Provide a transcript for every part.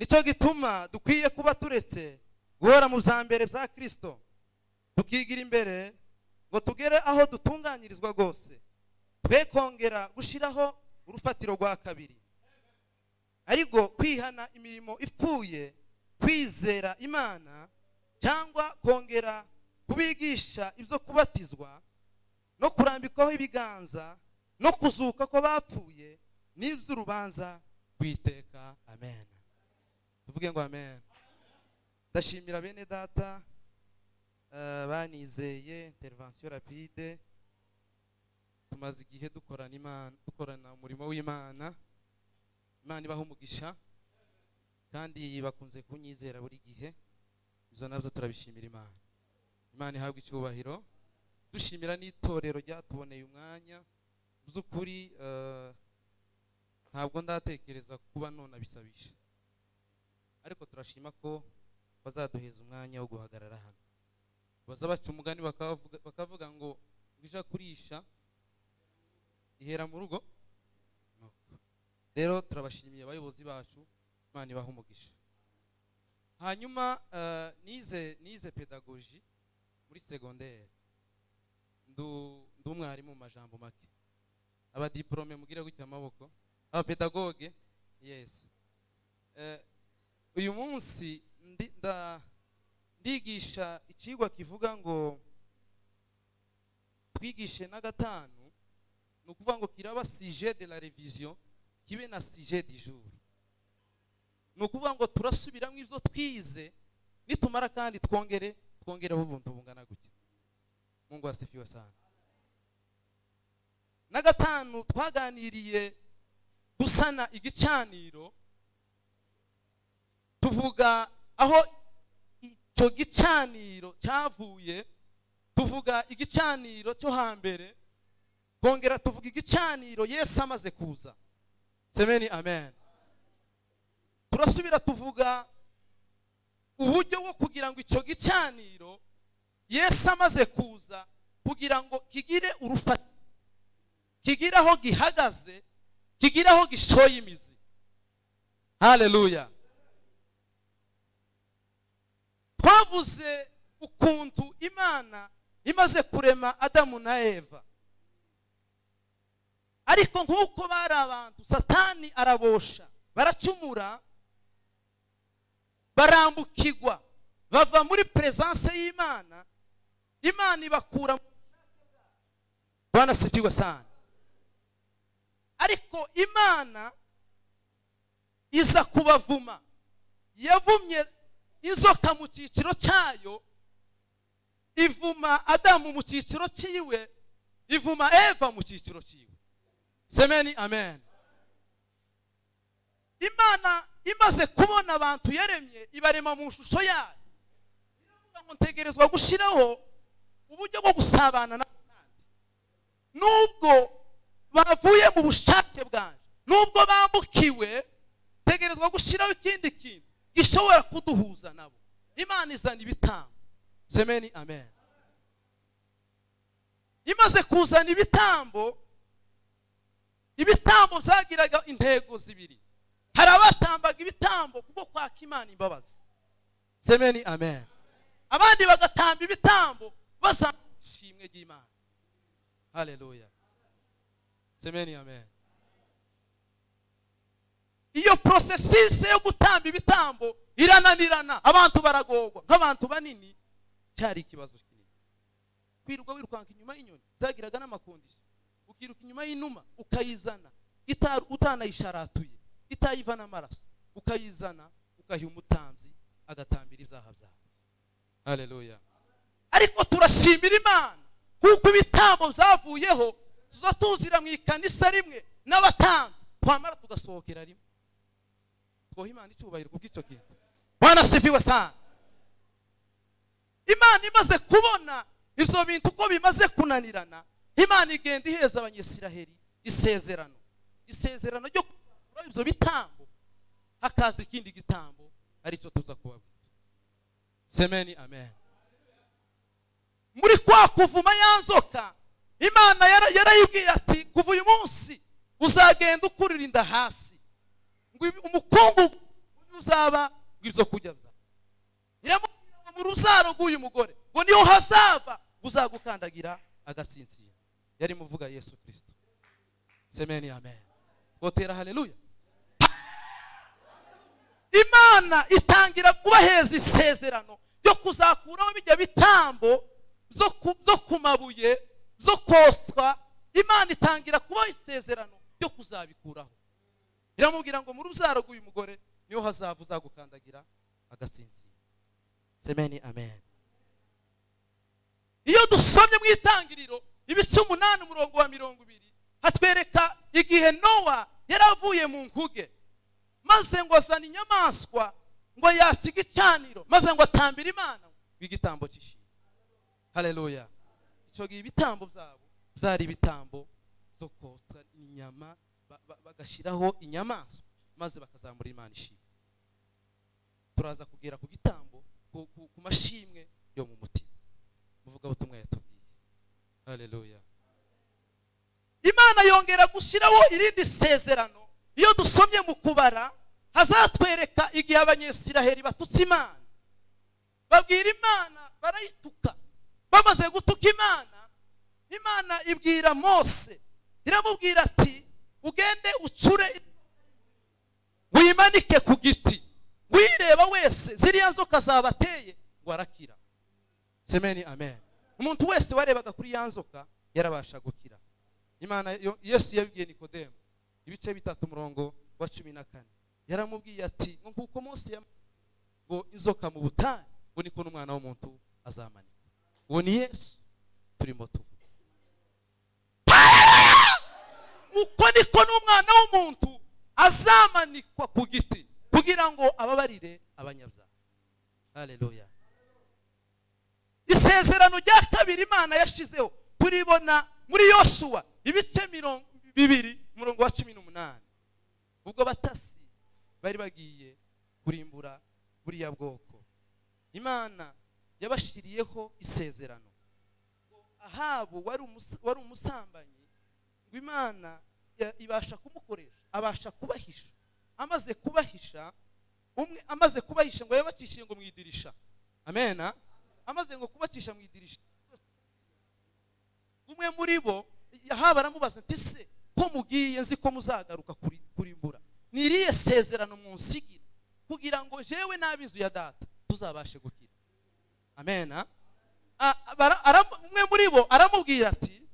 nicyo gituma dukwiye kuba turetse guhora mu bya mbere bya Kristo, tukigira imbere ngo tugere aho dutunganyirizwa rwose, twe kongera gushiraho urufatiro rwa kabiri, ariko kwihana imirimo ipfuye, kwizera Imana, cyangwa kongera kubigisha ibyo kubatizwa no kurambikaho ibiganza no kuzuka ko bapfuye n'iby'urubanza rw'iteka. Amen. Tuvuge ngo amen. Ndashimira bene data banizeye intervention rapide. Tumaze igihe dukorana umurimo w'Imana. Imana ibaha umugisha kandi bakunze kunyizera buri gihe. Ibyo nabyo turabishimira Imana. Imana ihabwe icyubahiro. Dushimira n'itorero ryatuboneye umwanya. By'ukuri ntabwo ndatekereza kuba none abisabisha, ariko turashima ko bazaduheza umwanya wo guhagarara hano. Baza baca umugani bakavuga ngo ija kurisha ihera mu rugo. Rero turabashimiye abayobozi bacu, Imana ibaha umugisha. Hanyuma nize pedagogy muri secondaire, ndumwarimu mu majambo make. Aba diplome mugira gutya amaboko, aba pedagogue. Yes. Uyu munsi ndigisha ikigwa kivuga ngo twigishe na gatanu, no kuvuga ngo kiraba sujet de la révision kibe na sujet du jour. No kuvuga ngo turasubiramo ivyo twize, nitumara kandi twongereho ubuntu bungana gutya. Mungu asifiwe sana. Na gatanu twaganiriye gusana igicaniro, tuvuga aho icyo gicaniro cyavuye, tuvuga igicaniro cyo hambere, kongera tuvuga igicaniro Yesu amaze kuza. Semeni amen. Turasubira tuvuga uburyo bwo kugira ngo icyo gicaniro Yesu amaze kuza kugira ngo kigire urufatiro, kigire aho gihagaze, kigire aho gishoye imizi. Haleluya. Twavuze ukuntu Imana imaze kurema Adamu na Eva, ariko nk'uko bari abantu, Satani arabosha, baracumura, barambukirwa, bava muri presence y'Imana. Imana ibakura. Bwana sifiwe sana. Ariko Imana iza kubavuma. Yavumye inzoka mu cyiciro cyayo, ivuma Adamu mu cyiciro cyiwe, ivuma Eva mu cyiciro cyiwe. Semeni amen. Imana imaze kubona abantu yaremye, ibarema mu shusho yayo. Iravuga ngo ntegerezwa gushiraho uburyo bwo gusabana n'abandi. Nubwo bavuye mu bushake bwanje, nubwo bambukiwe, tegerezwa gushiraho ikindi kintu gishobora kuduhuza nabo. Imana izana ibitambo. Semeni amen. Imaze kuzana ibitambo, ibitambo byagiraga intego zibiri. Hari abatambaga ibitambo kuko kwaka Imana imbabazi. Semeni amen. Abandi bagatamba ibitambo bazashimwe ry'Imana. Haleluya. Semeni amen. Iyo processus yo gutamba ibitambo irananirana, abantu baragorwa. Nk'abantu banini cyari ikibazo kinini. Kwirirwa wirukanka inyuma y'inyoni zagiraga n'amakondisho, ukiruka inyuma y'inuma ukayizana utanayisharatuye, itayivana amaraso, ukayizana ukahiha umutamzi agatambira ibyaha byawe. Haleluya. Ariko turashimira Imana kuko ibitambo byavuyeho, tuzatuzira mu ikanisa rimwe n'abatamzi, twamara tugasohokera rimwe. Twoha Imana icyubahiro kubw'icyo kintu. Bwana sifiwe sana. Imana imaze kubona ivyo bintu ko bimaze kunanirana, Imana igenda iheza abanyesiraheli isezerano ryo kuri ivyo bitambo, hakaza ikindi gitambo aricyo tuza kubabwira. Semeni amen. Muri kwa kuvuma yanzoka, Imana yarayibwiye ati kuva uyu munsi uzagenda ukuririnda hasi, ngo umukungu hazaba ibyo kurya byawe. Iramubwira ngo mu rubyaro rw'uyu mugore ngo niho hazava uzagukandagira agasinzira. Yari muvuga Yesu Kristo. Semeni amen. Gotera haleluya. Imana itangira kubaheza isezerano ryo kuzakuraho bijya bitambo zo kumabuye zo koswa. Imana itangira kubaho isezerano ryo kuzabikuraho. Iramubwira ngo mu rubyaro rw'uyu mugore niho hazava uzagukandagira agasinzira. Semeni amen. Iyo dusomye mu itangiriro ibice 8 umurongo wa 20 hatwereka igihe Nowa yaravuye mu nkuge, maze ngo azana inyamaswa ngo yasiga icyaniro, maze ngo atambira Imana w'igitambo cy'ishimwe. Haleluya. Icyo gihe ibitambo byabo byari ibitambo zo kotsa inyama, bagashiraho inyamaswa maze bakazamura Imana ishimwe. Turaza kugera ku gitambo ku mashimwe yo mu mutima. Muvuga butumwa yatubwiye. Haleluya. Imana yongera gushiraho irindi sezerano. Iyo dusomye mu kubara hazatwereka igihe Abanyesiraheli batutse Imana, babwira Imana, barayituka. Bamaze gutuka Imana, Imana ibwira Mose, iramubwira ati ugende ucure wimanike ku giti, wireba wese ziriya nzoka zabateye ngo arakira. Semeni amen. Umuntu wese warebaga kuri ya nzoka yarabasha gukira. Imana Yesu yabwiye Nikodemo ibice 3 umurongo wa 14, yaramubwiye ati nkuko Mose ngo inzoka mu butayu ngo niko n'umwana w'umuntu azamanika. Uwo ni Yesu turimo tuvuga. Uko niko n'umwana w'umuntu azamanikwa ku giti kugira ngo ababarire abanyabyaha. Haleluya. Isezerano rya kabiri Imana yashizeho turibona muri Yoshua ibice 2 umurongo wa 18. Ubwo batasi bari bagiye kurimbura buriya bwoko, Imana yabashiriyeho isezerano. Ahabu wari umusambanyi, ngo Imana ibasha kumukoresha, abasha kubahisha. Amaze kubahisha ngo yabacishiye ngo mwidirisha. Amena. Amaze ngo kubacisha mwidirisha, umwe muri bo Ahabu aramubaza ati se ko mugiye nzi ko muzagaruka kurimbura, niriye sezerano munsigira kugira ngo jewe n'ab'inzu ya data tuzabashe gukira. Amena. Umwe muri bo aramubwira ati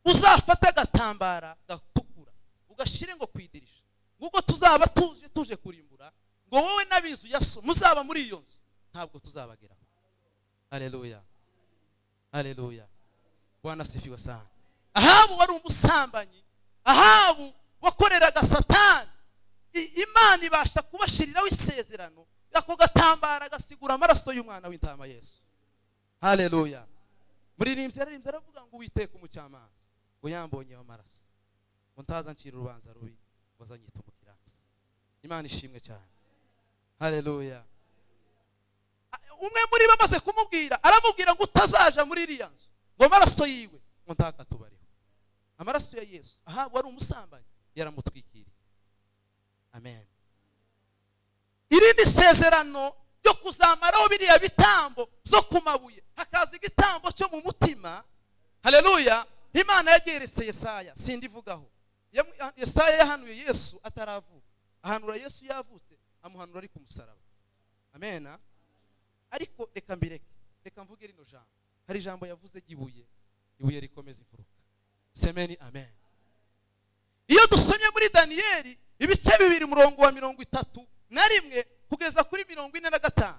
uzafata agatambara gatukura ugashire ngo kwidirisha, nguko tuzaba tuje kurimbura, ngo wowe n'ab'inzu ya so muzaba muri iyo nzu ntabwo tuzabageraho. Haleluya. Haleluya. Bwana sifiwe sana. Ahabu wari umusambanyi, Ahabu wakoreraga Satani. Imana ibasha kubashiriraho isezerano ako gatambara gasigura amaraso y'umwana w'intama Yesu. Haleluya. Muririmbyi aravuga ngo Uwiteka umucamanza ngo yambonyeho amaraso ngo ntaza ncira urubanza rubi wazanyita umukiranutsi. Imana ishimwe cyane. Haleluya. Umwe muri bamaze kumubwira aramubwira ngo utazaja muri iriya nzu ngo amaraso yiwe ngo ntakatubariho. Amaraso ya Yesu. Ahabu wari umusambanyi yaramutwikiriye. Amen. Irindi sezerano ryo kuzamaraho biriya bitambo zo kumabuye hakaza igitambo cyo mu mutima. Haleluya. Imana yageretse Yesaya, sindivugaho. Yesaya yahanuye Yesu ataravuka. Ahanura Yesu yavutse, amuhanura ari ku musaraba. Amena. Ariko reka mvuge rino jambo. Hari jambo yavuze ibuye rikomeza imfuruka. Semeni amen. Iyo dusomye muri Daniyeli ibice 2 umurongo wa 31 kugeza kuri 45,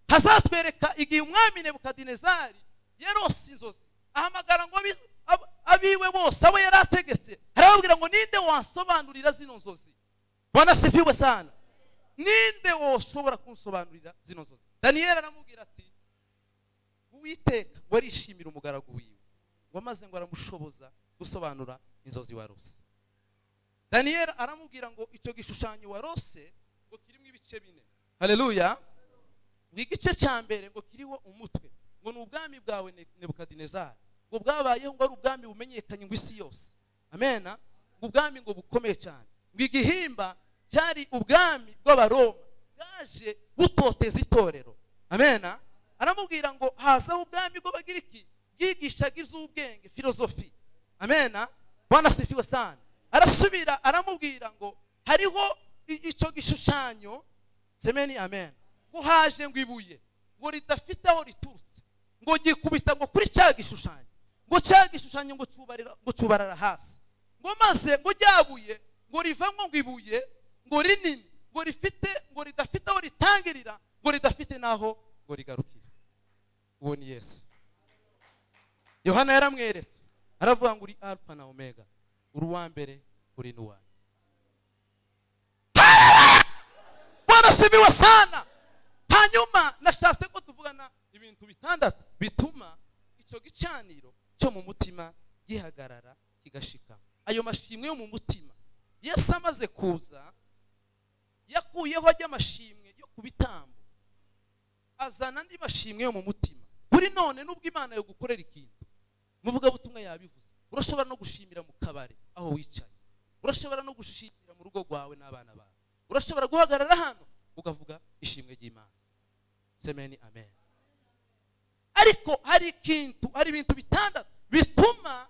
hazatwereka igihe umwami Nebukadinezari yarose inzozi, ahamagara ngo abiwe bose abo yarategetse, arababwira ngo ninde wansobanurira zino nzozi. Bwana sifiwe sana. Ninde woshobora kunsobanurira zino nzozi? Daniyeli aramubwira ati Uwiteka warishimira umugaragu wiwe, wamaze ngo aramushoboza gusobanura inzozi warose. Daniyeli aramubwira ngo icyo gishushanyo warose ngo kirimo ibice 4. Haleluya. Igice cya mbere ngo kiriho umutwe ngo n'ubwami bwawe Nebukadinezari, ngo bwabayeho ngo ari ubwami bumenyekanye ngo isi yose. Amena. Ngo ubwami ngo bukomeye cyane. Ngo igihimba cyari ubwami bw'Abaroma bwaje butoteza itorero. Amena. Aramubwira ngo hazaho ubwami bwo bagira iki, bwigishaga iby'ubwenge, filozofi. Amena. Bwana sifiwe sana. Arasubira aramubwira ngo hariho icyo gishushanyo, semeni amen, ngo haje ngo ibuye ngo ridafite aho riturutse, ngo gikubita ngo kuri cya gishushanyo, ngo cya gishushanyo ngo cyubarara hasi, ngo maze ngo ryabuye ngo rivamo ngo ibuye ngo rinini, ngo rifite ngo ridafite aho ritangirira, ngo ridafite naho ngo rigarukira. Uwo ni Yesu. Yohana yaramweretse aravuga ngo uri alfa na omega, uri uwa mbere uri n'uwa. Bwana sibiwa sana. Hanyuma nashatse ko tuvugana ibintu bitandatu bituma icyo gicaniro cyo mu mutima gihagarara kigashika. Ayo mashimwe yo mu mutima Yesu amaze kuza yakuyeho ajya amashimwe yo kubitambo, azana andi mashimwe yo mu mutima. Kuri none nubwo Imana yo gukorera ikintu, muvuga butumwa yabivuze, urashobora no gushimira mu kabare aho wicaye, urashobora no gushimira mu rugo rwawe n'abana bawe, urashobora guhagarara hano ukavuga ishimwe ry'Imana. Semeni amen. Ariko hari ibintu bitandatu bituma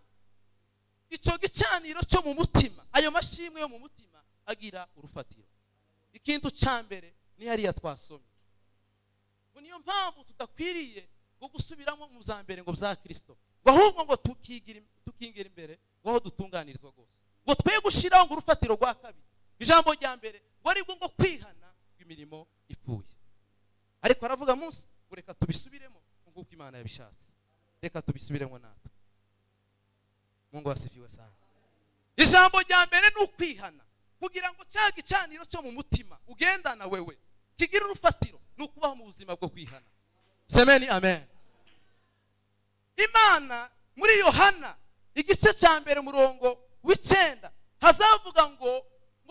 icyo gicaniro cyo mu mutima, ayo mashimwe yo mu mutima agira urufatiro. Ikintu cya mbere ni hariya twasomye. Niyo mpamvu tudakwiriye ngo gusubiramo mu za mbere ngo bya Kristo, ahubwo ngo tukingira imbere ngo aho dutunganirizwa rwose, ngo twe gushiraho ngo urufatiro rwa kabiri. Ijambo rya mbere wari ngo kwihana imirimo ipfuye. Ariko aravuga munsi ngo reka tubisubiremo nk'uko Imana yabishatse, reka tubisubiremo natwe. Mungu asifiwe sana. Ijambo rya mbere ni ukwihana, kugira ngo cya gicaniro cyo mu mutima ugendana wewe kigira urufatiro, ni ukubaho mu buzima bwo kwihana. Semeni amen. Imana muri Yohana igice cya mbere murongo w'9 hazavuga ngo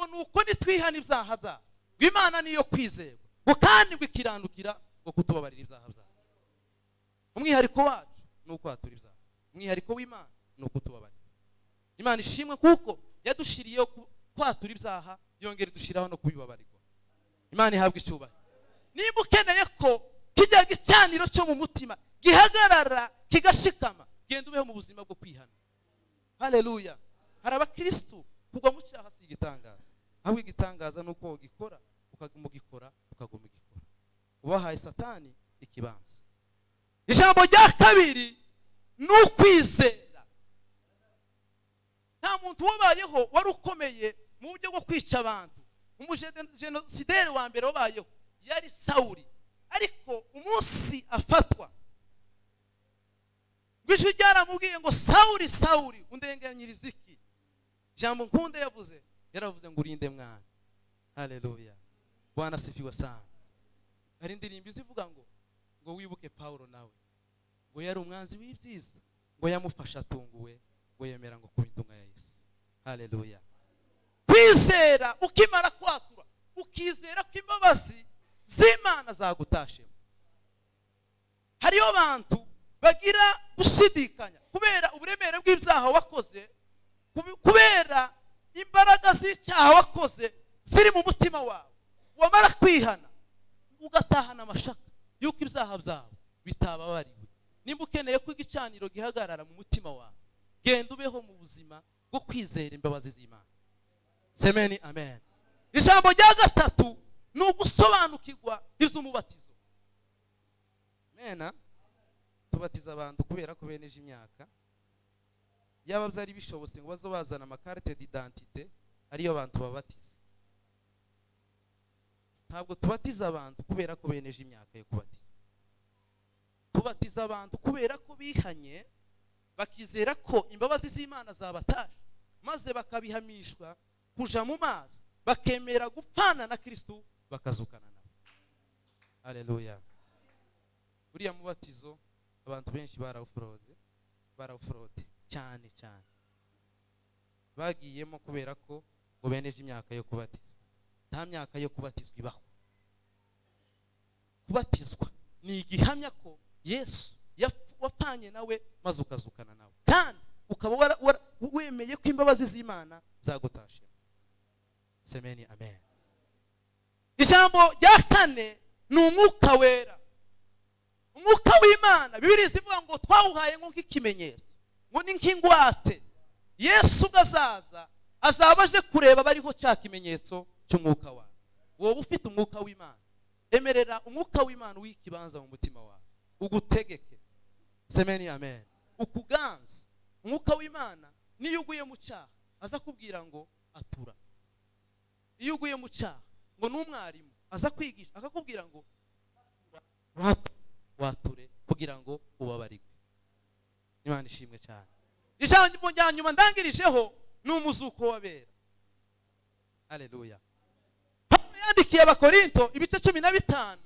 nuko nitwihana ibyaha byacu, Imana niyo kwizerwa, ngo kandi ngo ikiranukira ngo kutubabarira ibyaha byacu. Umwihariko wacu ni uko atura ibyaha, umwihariko w'Imana ni uko tubabarira. Imana ishimwe kuko yadushiriyeho kwatura ibyaha, yongera idushiraho no kubibabarirwa. Imana ihabwa icyubahiro. Niba ukeneye ko kijya gicaniro cyo mu mutima gihagarara kigashikama, genda ubeho mu buzima bwo kwihana. Haleluya. Hari abakristo kugwa mu cyaha si igitangaza, aho igitangaza nuko ugikora ukagumugikora ukagumugikora, ubahaye Satani ikibanza. Ijambo rya kabiri ni ukwizera. Nta muntu wabayeho wari ukomeye mu buryo bwo kwica abantu. Umujenosideri wa mbere wabayeho yari Sawuli, ariko umunsi afatwa Bishwe ryaramubwiye ngo Sawuli Sawuli undenganyiriza iki? Jambo nkunde yaravuze ngo urinde mwana. Haleluya. Bwana sifiwe sana. Hari indirimbo izivuga ngo wibuke Paulo nawe, ngo yari umwanzi w'ibyiza, ngo yamufasha atunguwe, ngo yemera ngo kuba intumwa ya Yesu. Haleluya. Kwizera ukimara kwatura, ukizera ko imbabazi z'Imana zagutashe. Hariyo abantu bagira gushidikanya kubera uburemere bw'ibyaha wakoze, kubera imbaraga z'icyaha wakoze ziri mu mutima wawe. Wamara kwihana ugatahana amashaka yuko ibyaha byawe bitababariwe. Nimba ukeneye ko igicaniro gihagarara mu mutima wawe, genda ubeho mu buzima bwo kwizera imbabazi z'Imana. Semeni amen. Ijambo rya gatatu ni ugusobanukirwa iby'umubatizo. Amen. Tubatiza abantu kubera ko beneje imyaka, yaba byari bishobotse ngo bazobazana amakarite d'identité ariyo abantu babatiza. Ntabwo tubatiza abantu kubera ko beneje imyaka yo kubatiza. Tubatiza abantu kubera ko bihanye, bakizera ko imbabazi z'Imana zabatashe, maze bakabihamishwa kuja mu mazi, bakemera gupfana na Kristo bakazukana nawe. Haleluya. Uriya mubatizo abantu benshi barawufurode cyane cyane, bagiyemo kubera ko ngo beneje imyaka yo kubatizwa. Nta myaka yo kubatizwa ibaho. Kubatizwa ni igihamya ko Yesu wapfanye nawe maze ukazukana nawe, kandi ukaba wemeye ko imbabazi z'Imana zagutashe. Semeni amen. Ijambo rya kane ni umwuka wera. Umwuka w'Imana Bibiliya ivuga ngo twawuhaye nk'ikimenyetso, ngo ni nk'ingwate. Yesu gazaza azaba aje kureba bariho cya kimenyetso cy'umwuka wawe. Wowe ufite umwuka w'Imana, emerera umwuka w'Imana w'ikibanza mu mutima wawe, ugutegeke. Semeni amen. Ukuganza umwuka w'Imana. Niyo uguye mu cyaha aza kubwira ngo atura. Iyo uguye mu cyaha ngo n'umwarimu aza kwigisha akakubwira ngo wature kugira ngo ubabarigwe. Imana ishimwe cyane. Ijambo rya nyuma ndangirijeho ni umuzuko w'abera. Haleluya. Pawulo yandikiye Abakorinto ibice 15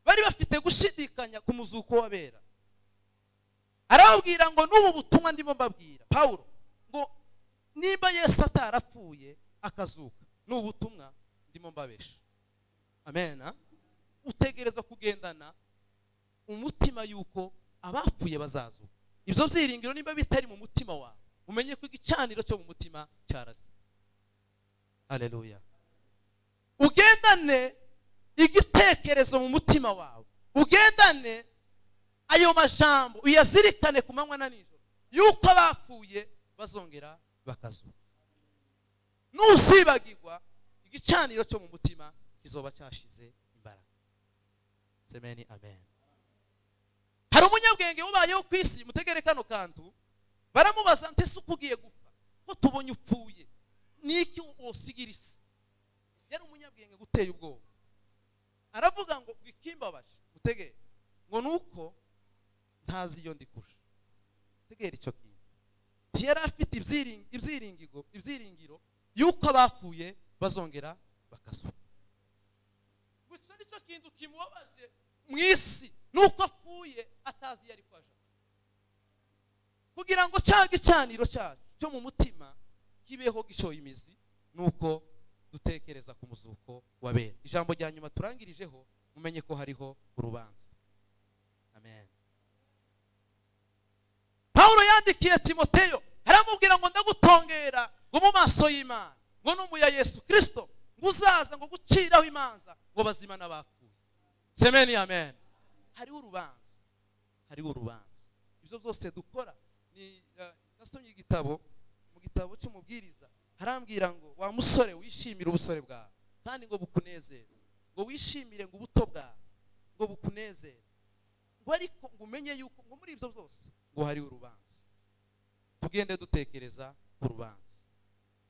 bari bafite gushidikanya ku muzuko w'abera. Arababwira ngo n'ubu butumwa ndimo mbabwira, Pawulo ngo niba Yesu atarapfuye akazuka, n'ubu butumwa ndimo mbabesha. Amen. Utegerezwa kugendana umutima yuko abapfuye bazazuka. Ibyo byiringiro niba bitari mu mutima wawe, umenye ko igicaniro cyo mu mutima cyaraze. Haleluya. Ugendane igitekerezo mu mutima wawe, ugendane ayo majambo, uyazirikane ku manywa na nijoro yuko abapfuye bazongera bakazuka. Nusibagirwa, igicaniro cyo mu mutima kizoba cyashize imbaraga. Semeni amen. Hari umunyabwenge ubayeho ku isi, mutegere kano kantu, baramubaza nti se ukugiye gupfa ko tubonye upfuye niki wosigira isi? Yari umunyabwenge guteye ubwoba. Aravuga ngo bikimbabaje, mutegere ngo nuko ntazi iyo ndikurusha. Tegera icyo kintu. Yari afite ibyiringiro yuko abapfuye bazongera bakazuka. Gusa nicyo kintu kimubabaje mu isi, nuko apfuye atazi yari kwaje. Kugira ngo cyaga icyaniro cyacu cyo mu mutima kibeho gishoye imizi, nuko dutekereza ku muzuko w'abera. Ijambo rya nyuma turangirijeho, mumenye ko hariho urubanza. Amen. Pawulo yandikiye Timoteyo, aramubwira ngo ndagutongera ngo mu maso y'Imana, ngo no mu ya Yesu Kristo, ngo uzaza ngo guciraho imanza ngo bazima n'abapfuye. Semeni amen. Hariho urubanza, hariho urubanza. Ibyo byose dukora ni nasomye igitabo, mu gitabo cy'umubwiriza harambwira ngo wa musore wishimire ubusore bwawe kandi ngo bukunezeze, ngo wishimire ngo ubuto bwawe ngo bukunezeze, ngo ariko ngo umenye yuko ngo muri ibyo byose ngo hari urubanza. Tugende dutekereza ku rubanza.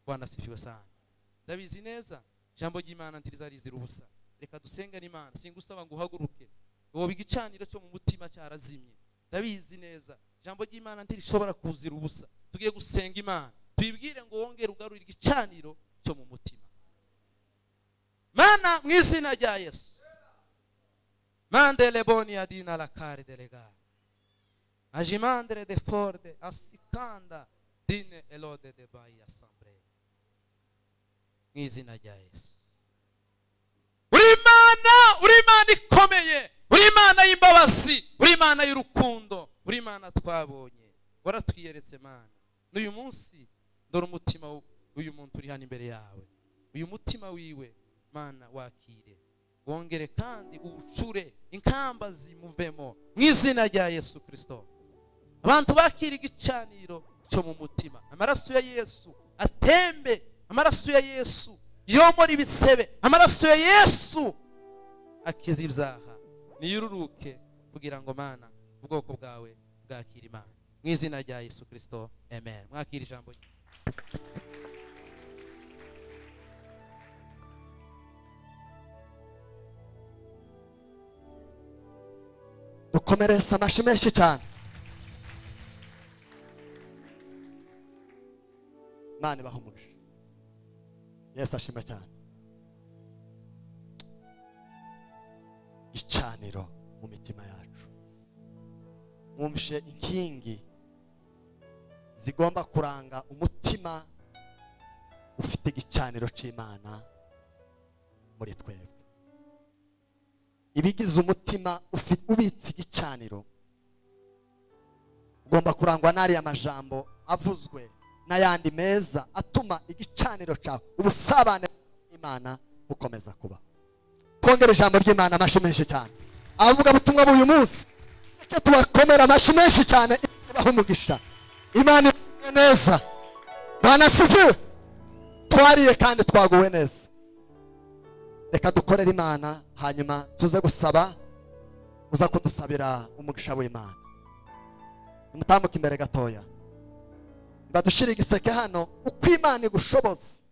Bwana sifiwe sana. Ndabizi neza ijambo ry'Imana ntirizalizira ubusa. Reka dusenge n'Imana, singusaba ngo uhaguruke wowe igicaniro cyo mu mutima cyarazimye. Ndabizi neza ijambo ry'Imana ntirishobora kuzira ubusa. Tugiye gusenga Imana, tuyibwire ngo wongere ugarurire igicaniro cyo mu mutima. Mana mu izina rya Yesu, mandele boni adina la cari delega ajimandre de forde asikanda dine elode de bai assemblée. Mu izina rya Yesu. Uri Imana ikomeye, uri Imana y'imbabazi, uri Imana y'urukundo, uri Imana twabonye, waratwiyeretse Mana. N'uyu munsi ndora umutima uyu muntu uri hano imbere yawe, uyu mutima wiwe Mana wakire, wongere kandi ubucure inkamba zimuvemo mu izina rya Yesu Kristo. Abantu bakira igicaniro cyo mu mutima, amaraso ya Yesu atembe, amaraso ya Yesu yomora ibisebe, amaraso ya Yesu akiza ibyaha. Niyururuke kugira ngo Mana ubwoko bwawe bwakira Imana mu izina rya Yesu Kristo. Amen. Mwakira ijambo. dukomereza amashyi menshi cyane. Imana ibahe umugisha. Yesu ashimwe cyane. Igicaniro mu mitima yacu, mwumvishe inkingi zigomba kuranga umutima ufite igicaniro cy'Imana muri twebwe. Ibigize umutima ubitse igicaniro ugomba kurangwa n'ariya majambo avuzwe n'ayandi meza atuma igicaniro cyawe, ubusabane n'Imana bukomeza kuba. twongere ijambo ry'Imana amashyi menshi cyane. Avuga butumwa b'uyu munsi reka tubakomera amashyi menshi cyane. Ibaha umugisha. Imana ibahe neza. Bwana sifiwe. Twariye kandi twaguwe neza. Reka dukorere Imana hanyuma tuze gusaba uza kudusabira umugisha w'Imana. Mutambuka imbere gatoya. Badushira igiseke hano uko Imana igushoboza.